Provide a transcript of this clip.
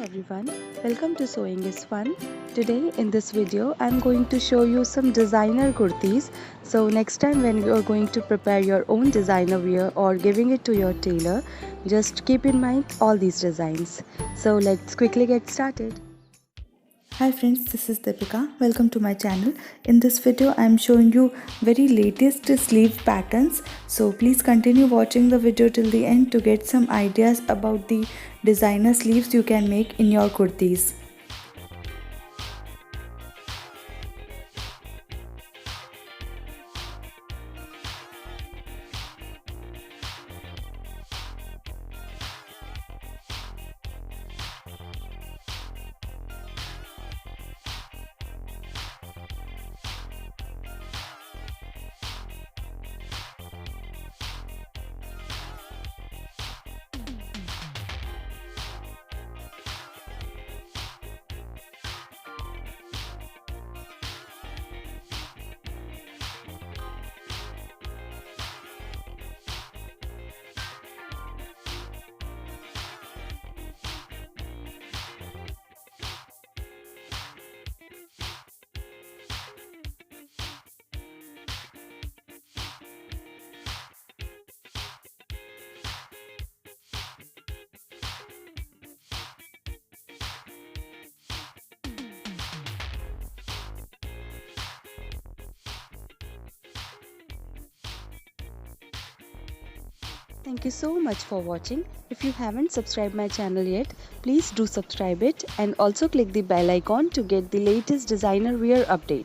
everyone, welcome to Sewing is Fun. Today in this video I'm going to show you some designer kurtis. So next time when you are going to prepare your own designer wear or giving it to your tailor, just keep in mind all these designs. So let's quickly get started. Hi friends, this is Deepika. Welcome to my channel. In this video I am showing you very latest sleeve patterns. So please continue watching the video till the end to get some ideas about the designer sleeves you can make in your kurtis. Thank you so much for watching. If you haven't subscribed my channel yet, please do subscribe it and also click the bell icon to get the latest designer wear update.